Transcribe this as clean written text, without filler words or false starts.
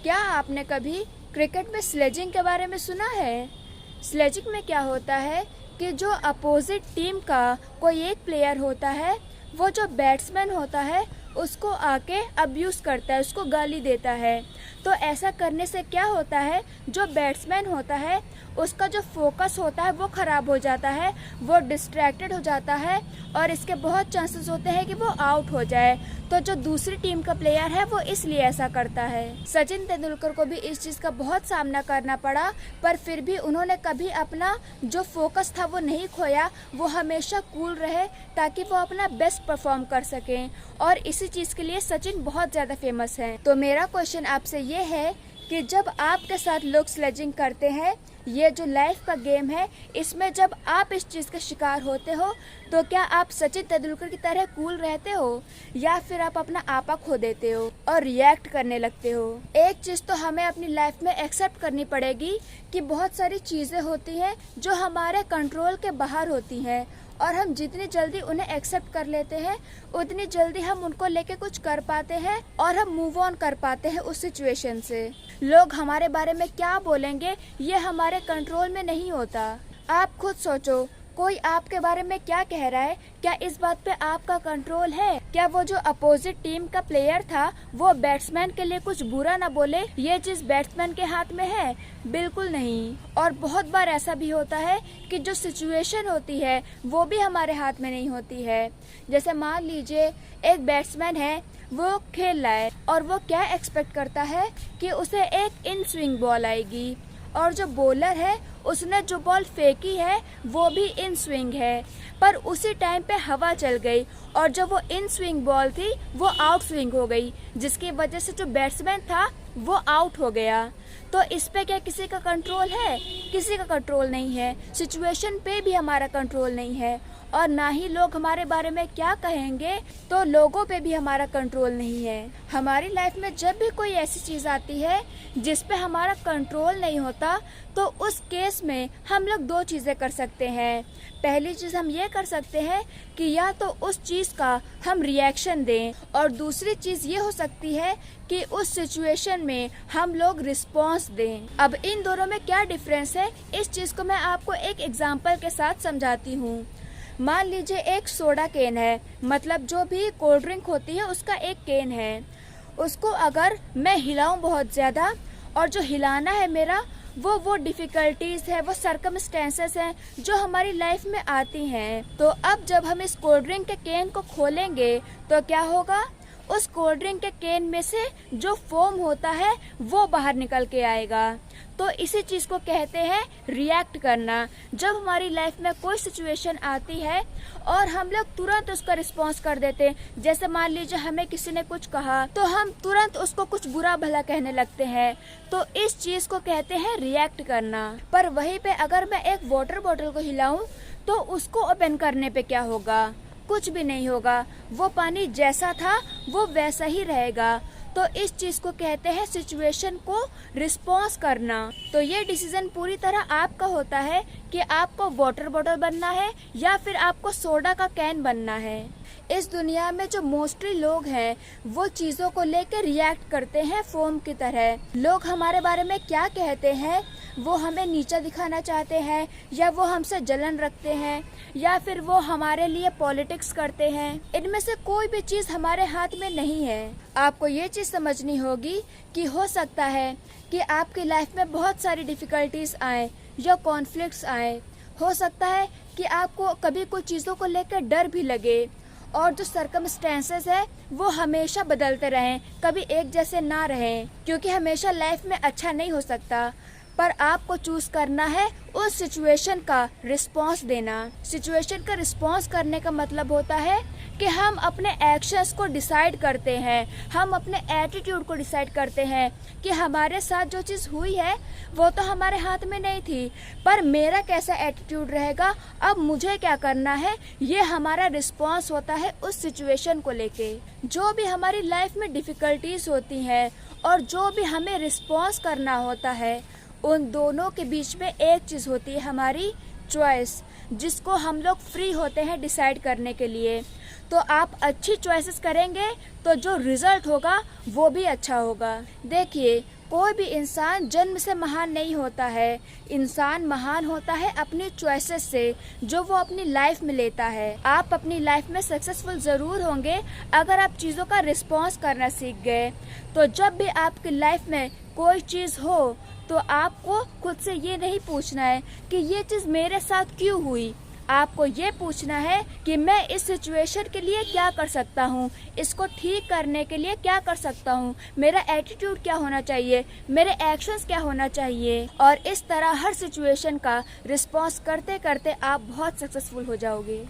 क्या आपने कभी क्रिकेट में स्लेजिंग के बारे में सुना है? स्लेजिंग में क्या होता है कि जो अपोजिट टीम का कोई एक प्लेयर होता है, वो जो बैट्समैन होता है उसको आके अब्यूज़ करता है, उसको गाली देता है। तो ऐसा करने से क्या होता है, जो बैट्समैन होता है उसका जो फोकस होता है वो ख़राब हो जाता है, वो डिस्ट्रैक्टेड हो जाता है और इसके बहुत चांसेस होते हैं कि वो आउट हो जाए। तो जो दूसरी टीम का प्लेयर है वो इसलिए ऐसा करता है। सचिन तेंदुलकर को भी इस चीज़ का बहुत सामना करना पड़ा, पर फिर भी उन्होंने कभी अपना जो फोकस था वो नहीं खोया, वो हमेशा कूल रहे ताकि वो अपना बेस्ट परफॉर्म कर सकें। और इसी चीज़ के लिए सचिन बहुत ज़्यादा फेमस हैं। तो मेरा क्वेश्चन आपसे ये है कि जब आपके साथ लोग स्लेजिंग करते हैं, ये जो लाइफ का गेम है, इसमें जब आप इस चीज़ का शिकार होते हो तो क्या आप सचिन तेंदुलकर की तरह कूल रहते हो या फिर आप अपना आपा खो देते हो और रिएक्ट करने लगते हो? एक चीज़ तो हमें अपनी लाइफ में एक्सेप्ट करनी पड़ेगी कि बहुत सारी चीज़ें होती हैं जो हमारे कंट्रोल के बाहर होती हैं और हम जितनी जल्दी उन्हें एक्सेप्ट कर लेते हैं उतनी जल्दी हम उनको लेके कुछ कर पाते हैं और हम मूव ऑन कर पाते हैं उस सिचुएशन से। लोग हमारे बारे में क्या बोलेंगे ये हमारे कंट्रोल में नहीं होता। आप खुद सोचो, कोई आपके बारे में क्या कह रहा है, क्या इस बात पे आपका कंट्रोल है? क्या वो जो अपोजिट टीम का प्लेयर था वो बैट्समैन के लिए कुछ बुरा ना बोले, ये चीज बैट्समैन के हाथ में है? बिल्कुल नहीं। और बहुत बार ऐसा भी होता है कि जो सिचुएशन होती है वो भी हमारे हाथ में नहीं होती है। जैसे मान लीजिए एक बैट्समैन है, वो खेल रहा है और वो क्या एक्सपेक्ट करता है कि उसे एक इन स्विंग बॉल आएगी, और जो बॉलर है उसने जो बॉल फेंकी है वो भी इन स्विंग है, पर उसी टाइम पे हवा चल गई और जब वो इन स्विंग बॉल थी वो आउट स्विंग हो गई, जिसकी वजह से जो बैट्समैन था वो आउट हो गया। तो इस पे क्या किसी का कंट्रोल है? किसी का कंट्रोल नहीं है। सिचुएशन पे भी हमारा कंट्रोल नहीं है और ना ही लोग हमारे बारे में क्या कहेंगे, तो लोगों पे भी हमारा कंट्रोल नहीं है। हमारी लाइफ में जब भी कोई ऐसी चीज़ आती है जिस पे हमारा कंट्रोल नहीं होता, तो उस केस में हम लोग दो चीज़ें कर सकते हैं। पहली चीज़ हम ये कर सकते हैं कि या तो उस चीज़ का हम रिएक्शन दें, और दूसरी चीज़ ये हो सकती है कि उस सिचुएशन में हम लोग रिस्पॉन्स दें। अब इन दोनों में क्या डिफरेंस है, इस चीज़ को मैं आपको एक एग्जाम्पल के साथ समझाती हूँ। मान लीजिए एक सोडा केन है, मतलब जो भी कोल्ड ड्रिंक होती है उसका एक केन है। उसको अगर मैं हिलाऊं बहुत ज़्यादा, और जो हिलाना है मेरा वो डिफ़िकल्टीज़ है, वो सर्कमस्टेंसेस हैं जो हमारी लाइफ में आती हैं। तो अब जब हम इस कोल्ड ड्रिंक के केन को खोलेंगे तो क्या होगा, उस कोल्ड ड्रिंक के केन में से जो फोम होता है वो बाहर निकल के आएगा। तो इसी चीज़ को कहते हैं रिएक्ट करना। जब हमारी लाइफ में कोई सिचुएशन आती है और हम लोग तुरंत उसका रिस्पॉन्स कर देते हैं, जैसे मान लीजिए हमें किसी ने कुछ कहा तो हम तुरंत उसको कुछ बुरा भला कहने लगते हैं, तो इस चीज़ को कहते हैं रिएक्ट करना। पर वहीं पे अगर मैं एक वाटर बॉटल को हिलाऊं तो उसको ओपन करने पे क्या होगा? कुछ भी नहीं होगा, वो पानी जैसा था वो वैसा ही रहेगा। तो इस चीज़ को कहते हैं सिचुएशन को रिस्पॉन्स करना। तो ये डिसीजन पूरी तरह आपका होता है कि आपको वाटर बॉटल बनना है या फिर आपको सोडा का कैन बनना है। इस दुनिया में जो मोस्टली लोग हैं वो चीज़ों को लेकर रिएक्ट करते हैं फोम की तरह। लोग हमारे बारे में क्या कहते हैं, वो हमें नीचा दिखाना चाहते हैं, या वो हमसे जलन रखते हैं, या फिर वो हमारे लिए पॉलिटिक्स करते हैं। इनमें से कोई भी चीज़ हमारे हाथ में नहीं है। आपको ये चीज़ समझनी होगी कि हो सकता है कि आपकी लाइफ में बहुत सारी डिफ़िकल्टीज आए या कॉन्फ्लिक्ट्स आए। हो सकता है कि आपको कभी कुछ चीज़ों को लेकर डर भी लगे, और जो सर्कमस्टेंसेस है वो हमेशा बदलते रहें, कभी एक जैसे ना रहें, क्योंकि हमेशा लाइफ में अच्छा नहीं हो सकता। पर आपको चूज करना है उस सिचुएशन का रिस्पॉन्स देना। सिचुएशन का रिस्पॉन्स करने का मतलब होता है कि हम अपने एक्शंस को डिसाइड करते हैं, हम अपने एटीट्यूड को डिसाइड करते हैं कि हमारे साथ जो चीज़ हुई है वो तो हमारे हाथ में नहीं थी, पर मेरा कैसा एटीट्यूड रहेगा, अब मुझे क्या करना है, ये हमारा रिस्पॉन्स होता है उस सिचुएशन को लेके। जो भी हमारी लाइफ में डिफ़िकल्टीज होती हैं और जो भी हमें रिस्पॉन्स करना होता है, उन दोनों के बीच में एक चीज़ होती है, हमारी चॉइस, जिसको हम लोग फ्री होते हैं डिसाइड करने के लिए। तो आप अच्छी चॉइसेस करेंगे तो जो रिजल्ट होगा वो भी अच्छा होगा। देखिए, कोई भी इंसान जन्म से महान नहीं होता है। इंसान महान होता है अपनी चॉइसेस से, जो वो अपनी लाइफ में लेता है। आप अपनी लाइफ में सक्सेसफुल ज़रूर होंगे अगर आप चीज़ों का रिस्पॉन्स करना सीख गए। तो जब भी आपकी लाइफ में कोई चीज़ हो तो आपको खुद से ये नहीं पूछना है कि ये चीज़ मेरे साथ क्यों हुई। आपको ये पूछना है कि मैं इस सिचुएशन के लिए क्या कर सकता हूँ, इसको ठीक करने के लिए क्या कर सकता हूँ, मेरा एटीट्यूड क्या होना चाहिए, मेरे एक्शंस क्या होना चाहिए। और इस तरह हर सिचुएशन का रिस्पॉन्स करते करते आप बहुत सक्सेसफुल हो जाओगे।